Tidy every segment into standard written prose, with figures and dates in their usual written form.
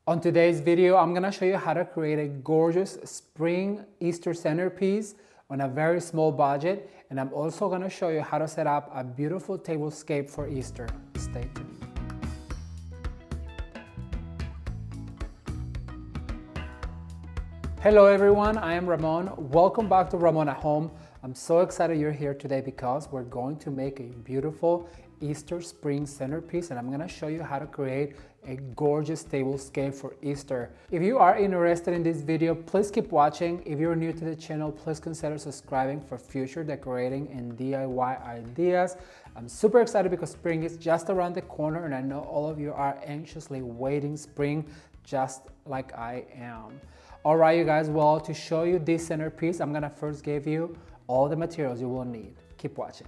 On today's video, I'm gonna show you how to create a gorgeous spring Easter centerpiece on a very small budget, and I'm also gonna show you how to set up a beautiful tablescape for Easter. Stay tuned. Hello everyone, I am Ramon. Welcome back to Ramon at Home. I'm so excited you're here today because we're going to make a beautiful Easter spring centerpiece, and I'm gonna show you how to create a gorgeous tablescape for Easter. If you are interested in this video, please keep watching. If you're new to the channel, please consider subscribing for future decorating and DIY ideas. I'm super excited because spring is just around the corner, and I know all of you are anxiously waiting spring just like I am. All right, you guys, well, to show you this centerpiece, I'm gonna first give you all the materials you will need. Keep watching.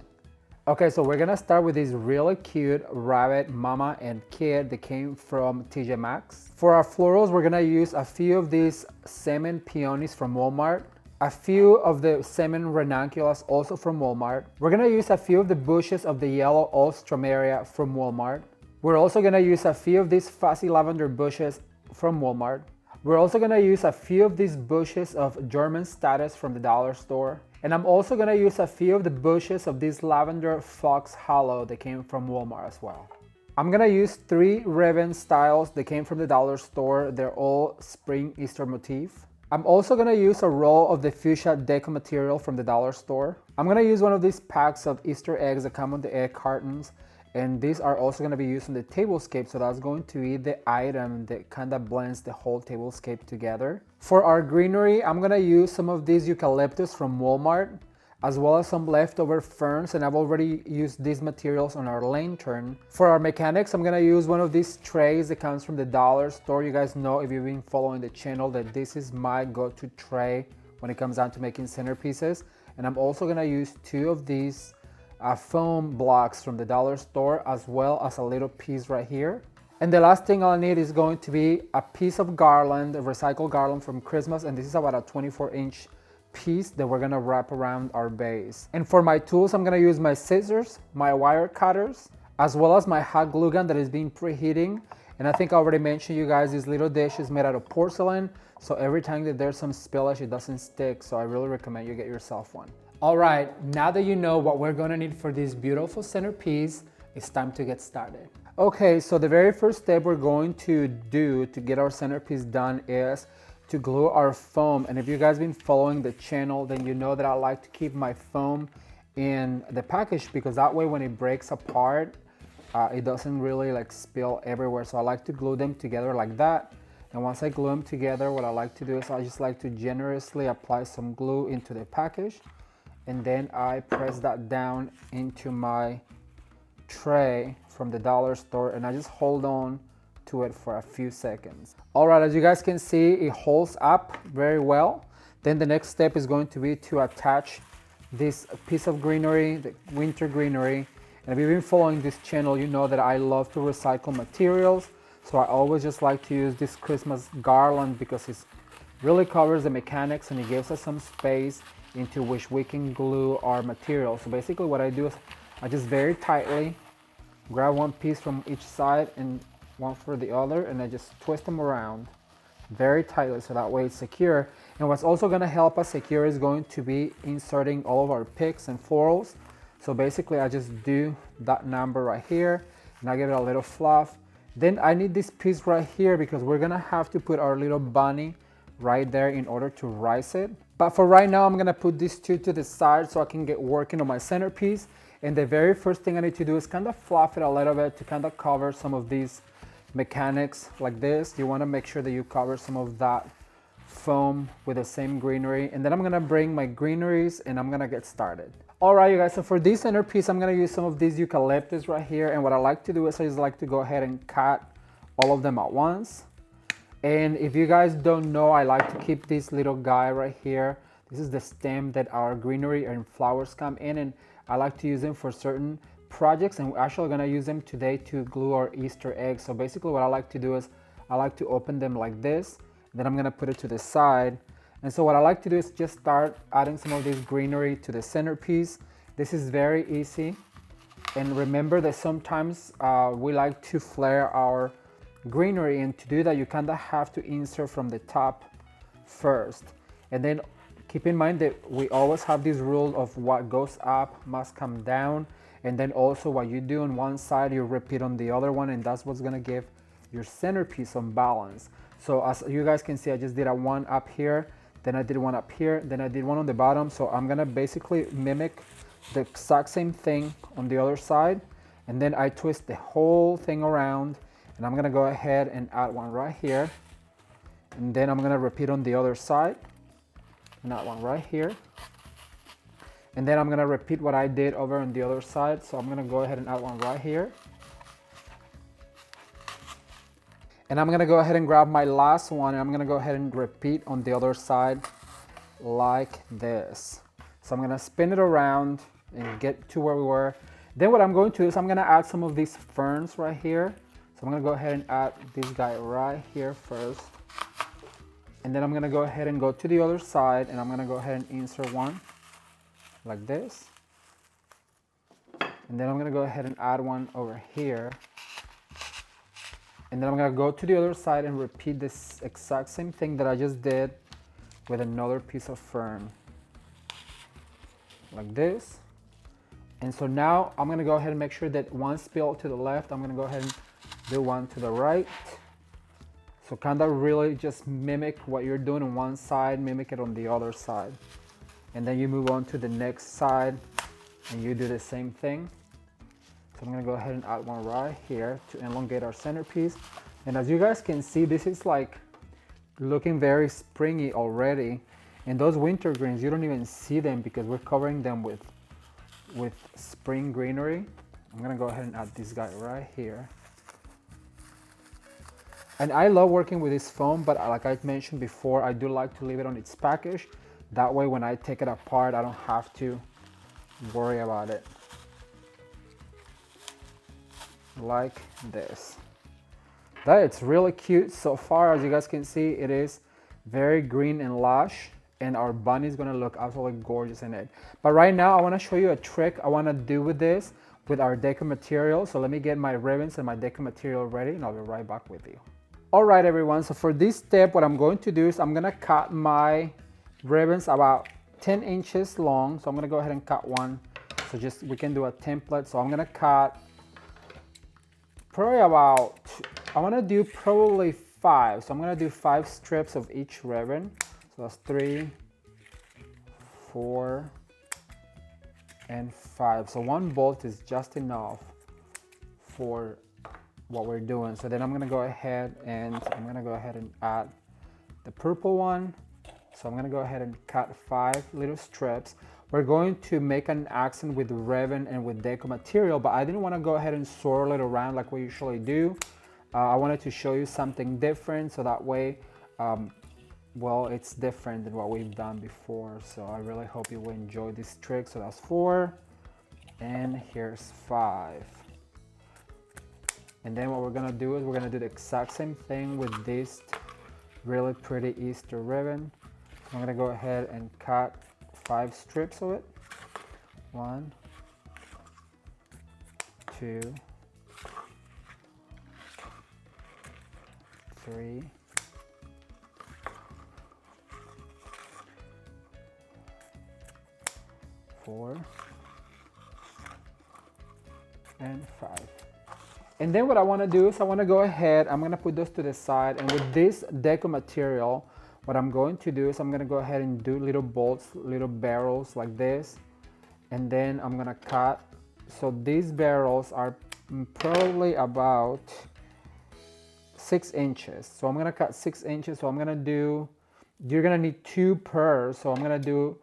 Okay, so we're gonna start with this really cute rabbit mama and kid that came from TJ Maxx. For our florals, we're gonna use a few of these salmon peonies from Walmart, a few of the salmon ranunculus also from Walmart. We're gonna use a few of the bushes of the yellow alstroemeria from Walmart. We're also gonna use a few of these fussy lavender bushes from Walmart. We're also gonna use a few of these bushes of German status from the dollar store. And I'm also gonna use a few of the bushes of this lavender fox hollow that came from Walmart as well. I'm gonna use 3 ribbon styles that came from the dollar store. They're all spring Easter motif. I'm also gonna use a roll of the fuchsia Deco material from the dollar store. I'm gonna use one of these packs of Easter eggs that come on the egg cartons. And these are also going to be used in the tablescape, so that's going to be the item that kind of blends the whole tablescape together. For our greenery, I'm going to use some of these eucalyptus from Walmart, as well as some leftover ferns, and I've already used these materials on our lantern. For our mechanics, I'm going to use one of these trays that comes from the dollar store. You guys know, if you've been following the channel, that this is my go-to tray when it comes down to making centerpieces. And I'm also going to use 2 of these foam blocks from the dollar store, as well as a little piece right here. And the last thing I'll need is going to be a piece of garland, a recycled garland from Christmas, and this is about a 24-inch piece that we're gonna wrap around our base. And for my tools, I'm gonna use my scissors, my wire cutters, as well as my hot glue gun that is being preheating. And I think I already mentioned you guys, this little dish is made out of porcelain, so every time that there's some spillage, it doesn't stick, so I really recommend you get yourself one. All right, now that you know what we're gonna need for this beautiful centerpiece, it's time to get started. Okay, so the very first step we're going to do to get our centerpiece done is to glue our foam. And if you guys been following the channel, then you know that I like to keep my foam in the package, because that way when it breaks apart, it doesn't really like spill everywhere. So I like to glue them together like that. And once I glue them together, what I like to do is I just like to generously apply some glue into the package. And then I press that down into my tray from the dollar store, and I just hold on to it for a few seconds. All right, as you guys can see, it holds up very well. Then the next step is going to be to attach this piece of greenery, the winter greenery. And if you've been following this channel, you know that I love to recycle materials. So I always just like to use this Christmas garland because it really covers the mechanics and it gives us some space into which we can glue our material. So basically what I do is I just very tightly grab one piece from each side and one for the other, and I just twist them around very tightly so that way it's secure. And what's also going to help us secure is going to be inserting all of our picks and florals. So basically I just do that number right here and I give it a little fluff. Then I need this piece right here because we're going to have to put our little bunny right there in order to rise it. But for right now, I'm gonna put these 2 to the side so I can get working on my centerpiece. And the very first thing I need to do is kind of fluff it a little bit to kind of cover some of these mechanics like this. You wanna make sure that you cover some of that foam with the same greenery. And then I'm gonna bring my greeneries and I'm gonna get started. All right, you guys, so for this centerpiece, I'm gonna use some of these eucalyptus right here. And what I like to do is I just like to go ahead and cut all of them at once. And if you guys don't know, I like to keep this little guy right here. This is the stem that our greenery and flowers come in, and I like to use them for certain projects, and we're actually gonna use them today to glue our Easter eggs. So basically what I like to do is I like to open them like this, then I'm gonna put it to the side. And so what I like to do is just start adding some of this greenery to the centerpiece. This is very easy. And remember that sometimes we like to flare our Greenery, and to do that you kind of have to insert from the top first. And then keep in mind that we always have this rule of what goes up must come down, and then also what you do on one side you repeat on the other one, and that's what's gonna give your centerpiece some balance. So as you guys can see, I just did a one up here, then I did one up here, then I did one on the bottom. So I'm gonna basically mimic the exact same thing on the other side, and then I twist the whole thing around, and I'm gonna go ahead and add one right here, and then I'm gonna repeat on the other side and add one right here, and then I'm gonna repeat what I did over on the other side. So I'm gonna go ahead and add one right here, and I'm gonna go ahead and grab my last one, and I'm gonna go ahead and repeat on the other side like this. So I'm gonna spin it around and get to where we were. Then what I'm going to do is I'm gonna add some of these ferns right here. So I'm gonna go ahead and add this guy right here first. And then I'm gonna go ahead and go to the other side, and I'm gonna go ahead and insert one like this. And then I'm gonna go ahead and add one over here. And then I'm gonna go to the other side and repeat this exact same thing that I just did with another piece of fern. Like this. And so now I'm gonna go ahead and make sure that one spill to the left, I'm gonna go ahead and do one to the right. So kind of really just mimic what you're doing on one side, mimic it on the other side. And then you move on to the next side and you do the same thing. So I'm gonna go ahead and add one right here to elongate our centerpiece. And as you guys can see, this is like looking very springy already. And those winter greens, you don't even see them because we're covering them with spring greenery. I'm gonna go ahead and add this guy right here. And I love working with this foam, but like I mentioned before, I do like to leave it on its package. That way when I take it apart, I don't have to worry about it. Like this. It's really cute so far. As you guys can see, it is very green and lush, and our bunny is gonna look absolutely gorgeous in it. But right now I wanna show you a trick I wanna do with this, with our deco material. So let me get my ribbons and my deco material ready, and I'll be right back with you. All right, everyone, so for this step, what I'm going to do is I'm gonna cut my ribbons about 10 inches long. So I'm gonna go ahead and cut one. So just, we can do a template. So I'm gonna cut probably about, I wanna do probably 5. So I'm gonna do 5 strips of each ribbon. So that's 3, 4, and 5. So 1 bolt is just enough for what we're doing. So then I'm gonna go ahead and add the purple one. So I'm gonna go ahead and cut 5 little strips. We're going to make an accent with ribbon and with deco material, but I didn't want to go ahead and swirl it around like we usually do. I wanted to show you something different, so that way, well, it's different than what we've done before. So I really hope you will enjoy this trick. So that's 4, and here's 5. And then what we're gonna do is we're gonna do the exact same thing with this really pretty Easter ribbon. I'm gonna go ahead and cut 5 strips of it. 1, 2, 3, 4, and 5. And then what I want to do is I want to go ahead, I'm going to put those to the side, and with this deco material, what I'm going to do is I'm going to go ahead and do little bolts, little barrels like this, and then I'm going to cut. So these barrels are probably about 6 inches. So I'm going to cut 6 inches. So I'm going to do, you're going to need 2 per, so I'm going to do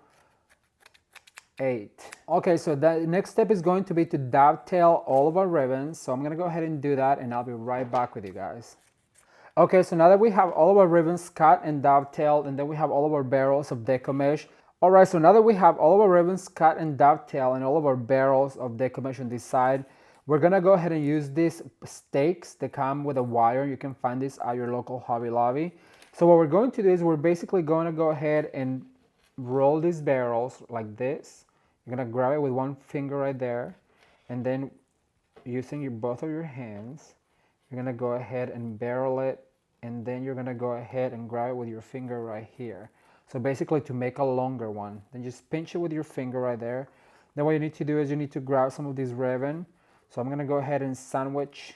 8. Okay, so the next step is going to be to dovetail all of our ribbons. So I'm gonna go ahead and do that, and I'll be right back with you guys. Okay, so now that we have all of our ribbons cut and dovetailed, and then we have all of our barrels of deco mesh. All right, so now that we have all of our ribbons cut and dovetailed and all of our barrels of deco mesh on this side, we're gonna go ahead and use these stakes that come with a wire. You can find this at your local Hobby Lobby. So what we're going to do is we're basically going to go ahead and roll these barrels like this. You're gonna grab it with one finger right there, and then using both of your hands, you're gonna go ahead and barrel it, and then you're gonna go ahead and grab it with your finger right here. So basically to make a longer one, then just pinch it with your finger right there. Then what you need to do is you need to grab some of this ribbon. So I'm gonna go ahead and sandwich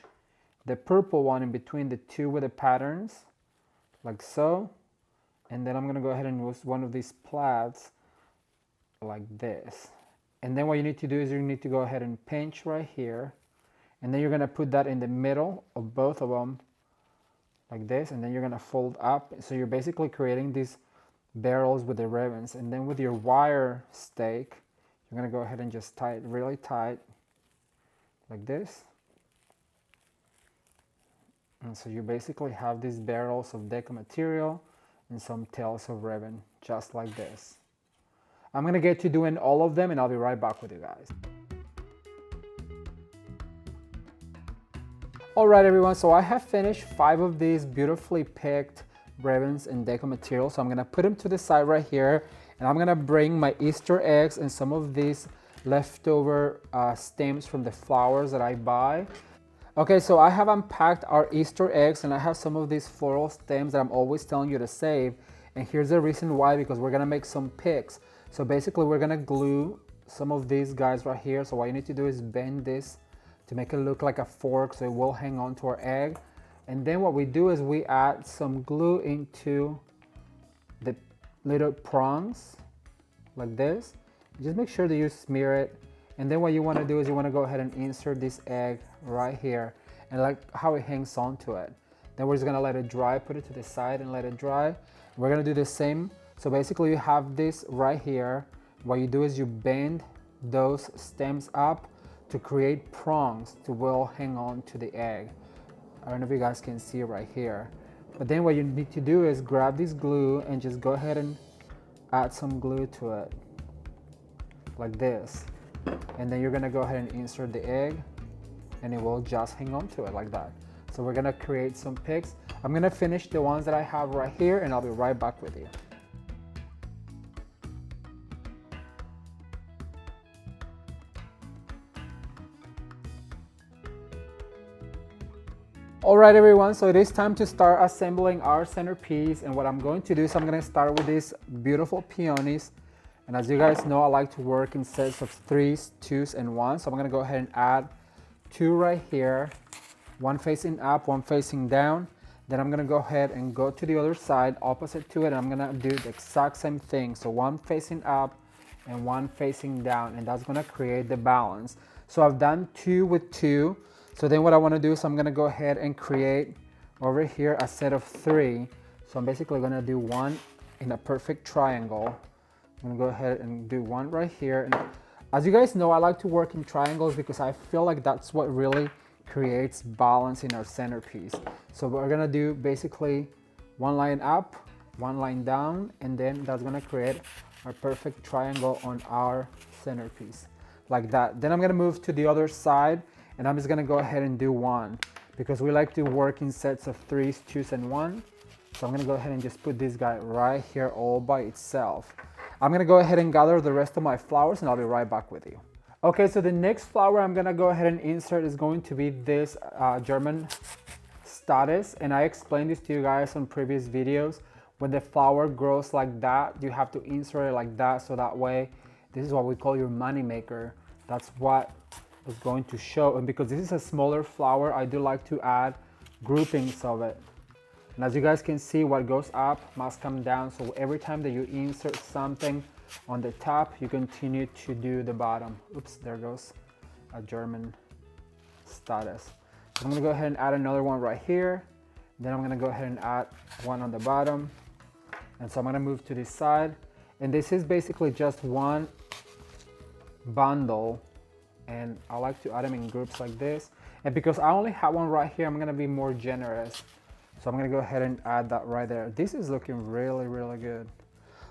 the purple one in between the two with the patterns, like so. And then I'm gonna go ahead and use one of these plaids like this. And then what you need to do is you need to go ahead and pinch right here. And then you're gonna put that in the middle of both of them like this. And then you're gonna fold up. So you're basically creating these barrels with the ribbons. And then with your wire stake, you're gonna go ahead and just tie it really tight like this. And so you basically have these barrels of Deco material and some tails of ribbon, just like this. I'm gonna get to doing all of them and I'll be right back with you guys. All right, everyone, so I have finished 5 of these beautifully picked ribbons and Deco material. So I'm gonna put them to the side right here, and I'm gonna bring my Easter eggs and some of these leftover stems from the flowers that I buy. Okay, so I have unpacked our Easter eggs, and I have some of these floral stems that I'm always telling you to save. And here's the reason why, because we're gonna make some picks. So basically we're gonna glue some of these guys right here. So what you need to do is bend this to make it look like a fork so it will hang on to our egg. And then what we do is we add some glue into the little prongs like this. Just make sure that you smear it. And then what you want to do is you want to go ahead and insert this egg right here, and like how it hangs on to it. Then we're just going to let it dry, put it to the side and let it dry. We're going to do the same. So basically you have this right here. What you do is you bend those stems up to create prongs to will hang on to the egg. I don't know if you guys can see right here. But then what you need to do is grab this glue and just go ahead and add some glue to it like this. And then you're gonna go ahead and insert the egg, and it will just hang on to it like that. So we're gonna create some picks. I'm gonna finish the ones that I have right here, and I'll be right back with you. All right, everyone, so it is time to start assembling our centerpiece. And what I'm going to do is I'm gonna start with these beautiful peonies. And as you guys know, I like to work in sets of 3s, 2s, and 1s. So I'm gonna go ahead and add 2 right here, one facing up, one facing down. Then I'm gonna go ahead and go to the other side, opposite to it, and I'm gonna do the exact same thing. So one facing up and one facing down, and that's gonna create the balance. So I've done 2 with 2. So then what I wanna do is I'm gonna go ahead and create over here a set of 3. So I'm basically gonna do one in a perfect triangle. I'm gonna go ahead and do one right here. And as you guys know, I like to work in triangles because I feel like that's what really creates balance in our centerpiece. So we're gonna do basically one line up, one line down, and then that's gonna create our perfect triangle on our centerpiece, like that. Then I'm gonna move to the other side, and I'm just gonna go ahead and do one because we like to work in sets of 3s, 2s, and 1. So I'm gonna go ahead and just put this guy right here all by itself. I'm gonna go ahead and gather the rest of my flowers, and I'll be right back with you. Okay, so the next flower I'm gonna go ahead and insert is going to be this German status, and I explained this to you guys on previous videos. When the flower grows like that, you have to insert it like that, so that way, this is what we call your money maker. That's what is going to show. And because this is a smaller flower, I do like to add groupings of it. And as you guys can see, what goes up must come down. So every time that you insert something on the top, you continue to do the bottom. Oops, there goes a German status. So I'm gonna go ahead and add another one right here. Then I'm gonna go ahead and add one on the bottom. And so I'm gonna move to this side. And this is basically just one bundle. And I like to add them in groups like this. And because I only have one right here, I'm gonna be more generous. So I'm gonna go ahead and add that right there. This is looking really, really good.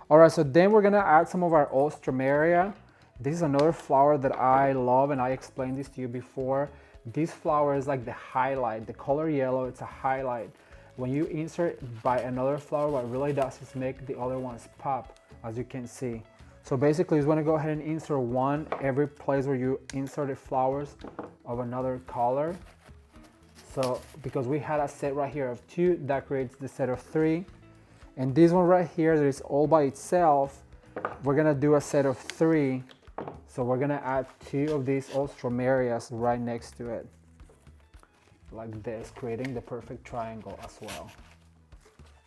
All right, so then we're gonna add some of our Ostromeria. This is another flower that I love, and I explained this to you before. This flower is like the highlight. The color yellow, it's a highlight. When you insert by another flower, what it really does is make the other ones pop, as you can see. So basically, you just wanna go ahead and insert one every place where you inserted flowers of another color. So because we had a set right here of 2, that creates the set of 3. And this one right here that is all by itself, we're gonna do a set of 3. So we're gonna add 2 of these Ultramarias right next to it, like this, creating the perfect triangle as well.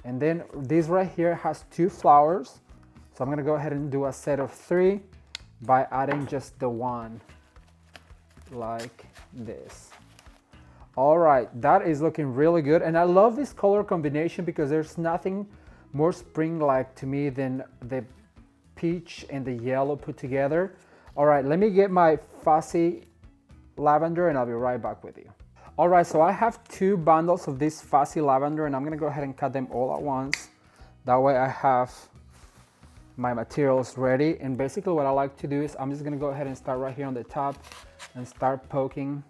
And then this right here has 2 flowers. So I'm gonna go ahead and do a set of 3 by adding just the 1, like this. All right, that is looking really good. And I love this color combination because there's nothing more spring-like to me than the peach and the yellow put together. All right, let me get my fussy lavender and I'll be right back with you. All right, so I have 2 bundles of this fussy lavender and I'm gonna go ahead and cut them all at once. That way I have my materials ready. And basically what I like to do is I'm just gonna go ahead and start right here on the top and start poking.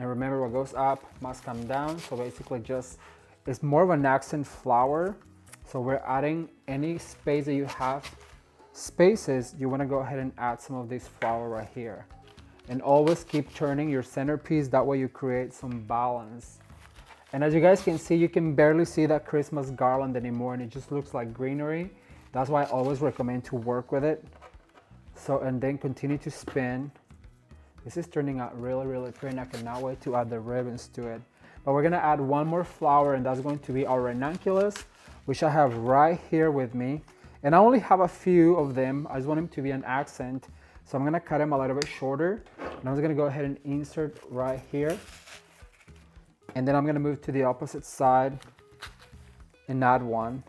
And remember, what goes up must come down. So basically just, it's more of an accent flower. So we're adding any space that you have, spaces, you wanna go ahead and add some of this flower right here. And always keep turning your centerpiece, that way you create some balance. And as you guys can see, you can barely see that Christmas garland anymore and it just looks like greenery. That's why I always recommend to work with it. So, and then continue to spin. This is turning out really, really pretty and I cannot wait to add the ribbons to it. But we're gonna add 1 more flower and that's going to be our ranunculus, which I have right here with me. And I only have a few of them. I just want them to be an accent. So I'm gonna cut them a little bit shorter. And I'm just gonna go ahead and insert right here. And then I'm gonna move to the opposite side and add 1.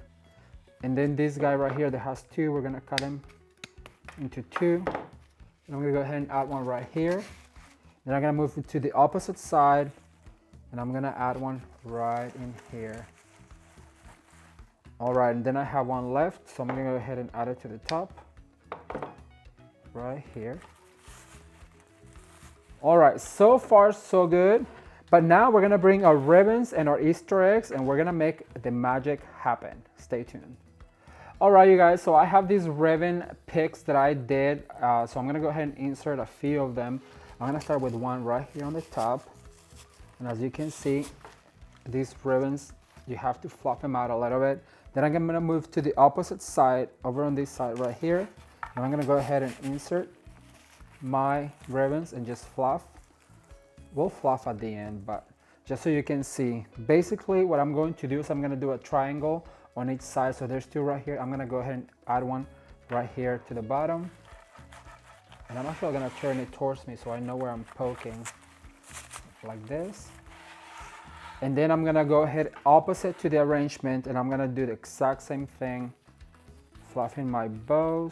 And then this guy right here that has 2, we're gonna cut him into 2. And I'm gonna go ahead and add 1 right here. Then I'm gonna move to the opposite side and I'm gonna add 1 right in here. All right, and then I have 1 left, so I'm gonna go ahead and add it to the top, right here. All right, so far so good. But now we're gonna bring our ribbons and our Easter eggs and we're gonna make the magic happen. Stay tuned. All right, you guys, so I have these ribbon picks that I did. So I'm gonna go ahead and insert a few of them. I'm gonna start with 1 right here on the top. And as you can see, these ribbons, you have to fluff them out a little bit. Then I'm gonna move to the opposite side, over on this side right here. And I'm gonna go ahead and insert my ribbons and just fluff. We'll fluff at the end, but just so you can see, basically what I'm going to do is I'm gonna do a triangle on each side. So there's 2 right here. I'm gonna go ahead and add 1 right here to the bottom. And I'm actually gonna turn it towards me so I know where I'm poking, like this. And then I'm gonna go ahead opposite to the arrangement and I'm gonna do the exact same thing, fluffing my bows.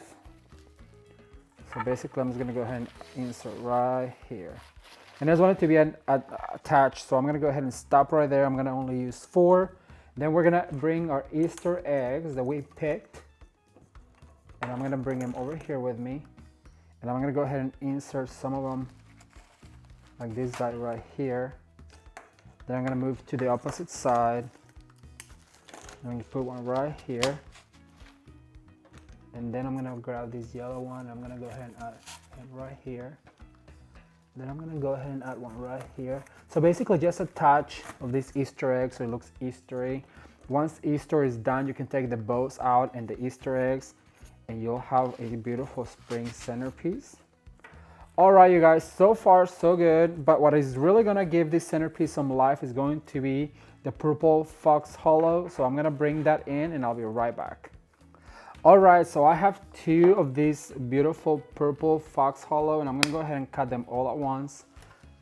So basically I'm just gonna go ahead and insert right here. And I just want it to be attached, so I'm gonna go ahead and stop right there. I'm gonna only use 4. Then we're gonna bring our Easter eggs that we picked. And I'm gonna bring them over here with me. And I'm gonna go ahead and insert some of them like this guy right here. Then I'm gonna move to the opposite side. I'm gonna put 1 right here. And then I'm gonna grab this yellow one. I'm gonna go ahead and add it right here. Then I'm gonna go ahead and add 1 right here. So basically just a touch of this Easter egg so it looks Eastery. Once Easter is done, you can take the bows out and the Easter eggs and you'll have a beautiful spring centerpiece. All right, you guys, so far so good. But what is really gonna give this centerpiece some life is going to be the purple fox hollow. So I'm gonna bring that in and I'll be right back. All right, so I have 2 of these beautiful purple fox hollow and I'm gonna go ahead and cut them all at once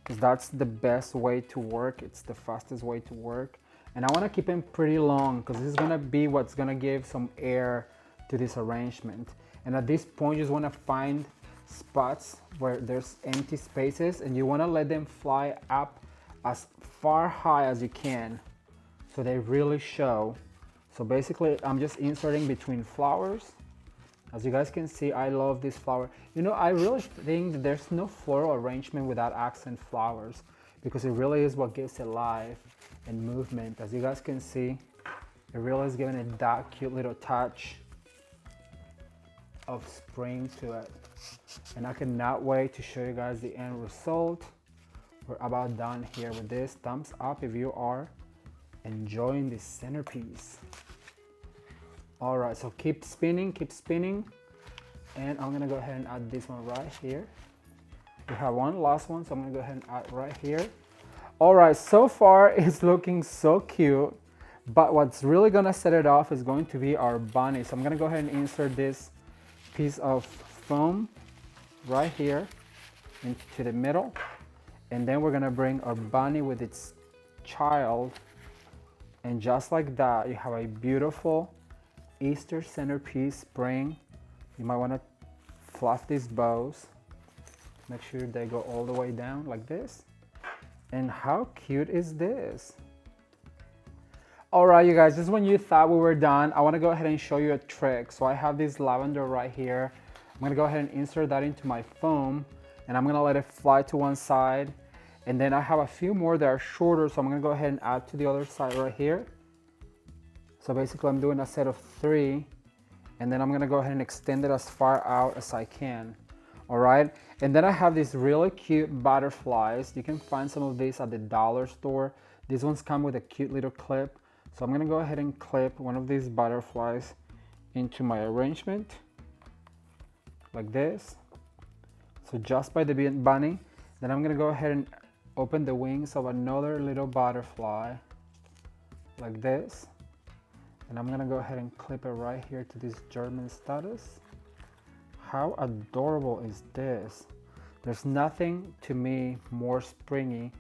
because that's the best way to work. It's the fastest way to work. And I wanna keep them pretty long because this is gonna be what's gonna give some air to this arrangement. And at this point, you just wanna find spots where there's empty spaces and you wanna let them fly up as far high as you can so they really show. So basically, I'm just inserting between flowers. As you guys can see, I love this flower. You know, I really think that there's no floral arrangement without accent flowers because it really is what gives it life and movement. As you guys can see, it really is giving it that cute little touch of spring to it. And I cannot wait to show you guys the end result we're about done here with this. Thumbs up if you are enjoying this centerpiece. All right, so keep spinning, and I'm gonna go ahead and add this one right here. We have one last one, so I'm gonna go ahead and add right here. All right, so far it's looking so cute, but what's really gonna set it off is going to be our bunny. So I'm gonna go ahead and insert this piece of foam right here into the middle, and then we're gonna bring our bunny with its child, and just like that, you have a beautiful Easter centerpiece spring. You might want to fluff these bows, make sure they go all the way down like this. And how cute is this? All right, you guys, just when you thought we were done, I want to go ahead and show you a trick. So I have this lavender right here. I'm gonna go ahead and insert that into my foam, and I'm gonna let it fly to one side. And then I have a few more that are shorter, so I'm gonna go ahead and add to the other side right here. So basically I'm doing a set of 3, and then I'm gonna go ahead and extend it as far out as I can. All right, and then I have these really cute butterflies. You can find some of these at the dollar store. These ones come with a cute little clip. So I'm gonna go ahead and clip one of these butterflies into my arrangement, like this. So just by the bunny. Then I'm gonna go ahead and open the wings of another little butterfly, like this. And I'm gonna go ahead and clip it right here to this German status. How adorable is this? There's nothing to me more springy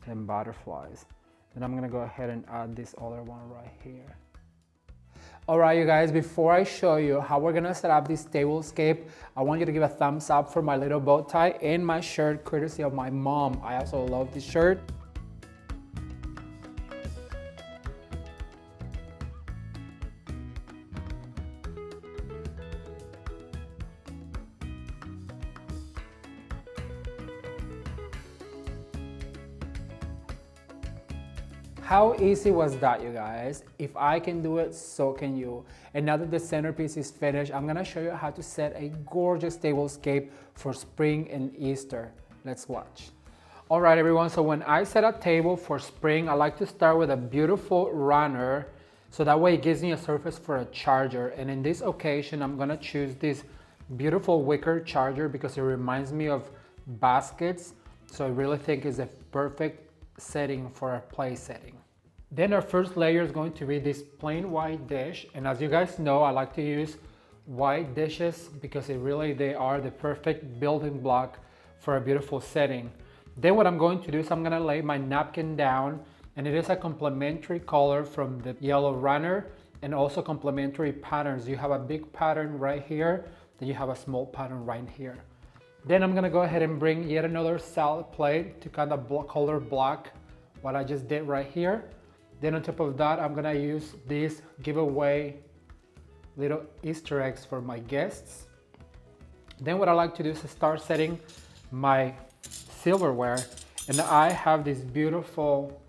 than butterflies. Then I'm gonna go ahead and add this other one right here. All right, you guys, before I show you how we're gonna set up this tablescape, I want you to give a thumbs up for my little bow tie and my shirt, courtesy of my mom. I also love this shirt. How easy was that, you guys? If I can do it, so can you. And now that the centerpiece is finished, I'm gonna show you how to set a gorgeous tablescape for spring and Easter. Let's watch. All right, everyone, so when I set a table for spring, I like to start with a beautiful runner, so that way it gives me a surface for a charger. And in this occasion, I'm gonna choose this beautiful wicker charger because it reminds me of baskets. So I really think it's a perfect setting for a play setting. Then our first layer is going to be this plain white dish, and as you guys know, I like to use white dishes because they are the perfect building block for a beautiful setting. Then what I'm going to do is I'm going to lay my napkin down, and it is a complementary color from the yellow runner and also complementary patterns. You have a big pattern right here, then you have a small pattern right here. Then I'm gonna go ahead and bring yet another salad plate to kind of color block what I just did right here. Then on top of that, I'm gonna use these giveaway little Easter eggs for my guests. Then what I like to do is start setting my silverware. And I have these beautiful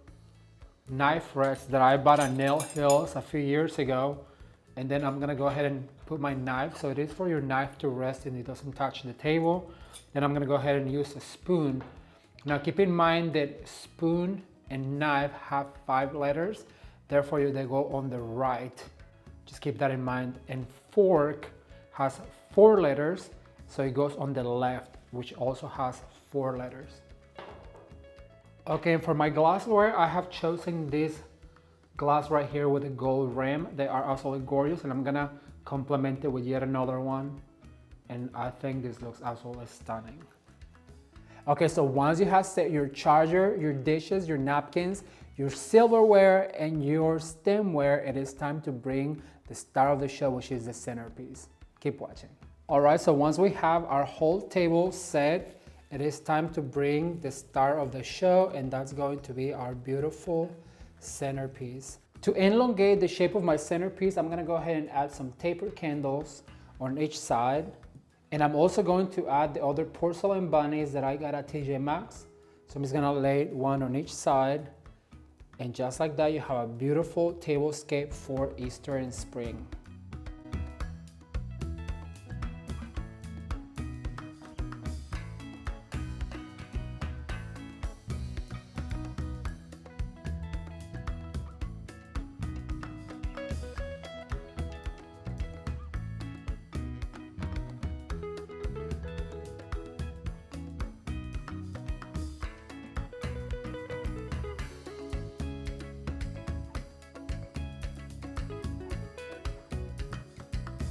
knife rests that I bought at Nail Hills a few years ago. And then I'm gonna go ahead and put my knife, so it is for your knife to rest and it doesn't touch the table. Then I'm gonna go ahead and use a spoon. Now keep in mind that spoon and knife have 5 letters, therefore they go on the right. Just keep that in mind. And fork has 4 letters, so it goes on the left, which also has 4 letters. Okay, for my glassware, I have chosen this glass right here with a gold rim. They are absolutely gorgeous, and I'm gonna complement it with yet another one. And I think this looks absolutely stunning. Okay, so once you have set your charger, your dishes, your napkins, your silverware, and your stemware, it is time to bring the star of the show, which is the centerpiece. Keep watching. All right, so once we have our whole table set, it is time to bring the star of the show, and that's going to be our beautiful centerpiece. To elongate the shape of my centerpiece, I'm gonna go ahead and add some taper candles on each side. And I'm also going to add the other porcelain bunnies that I got at TJ Maxx. So I'm just gonna lay one on each side. And just like that, you have a beautiful tablescape for Easter and spring.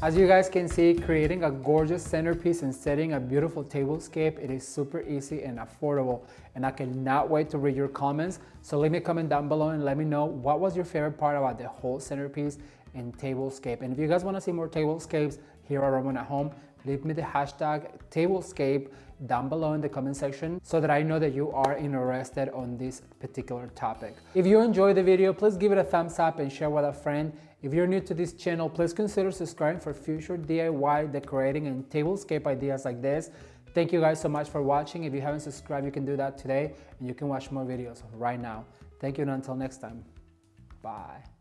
As you guys can see, creating a gorgeous centerpiece and setting a beautiful tablescape, it is super easy and affordable. And I cannot wait to read your comments. So leave me a comment down below and let me know what was your favorite part about the whole centerpiece and tablescape. And if you guys want to see more tablescapes here at Ramon at Home, leave me the hashtag tablescape down below in the comment section so that I know that you are interested on this particular topic. If you enjoyed the video, please give it a thumbs up and share with a friend. If you're new to this channel, please consider subscribing for future DIY decorating and tablescape ideas like this. Thank you guys so much for watching. If you haven't subscribed, you can do that today and you can watch more videos right now. Thank you and until next time, bye.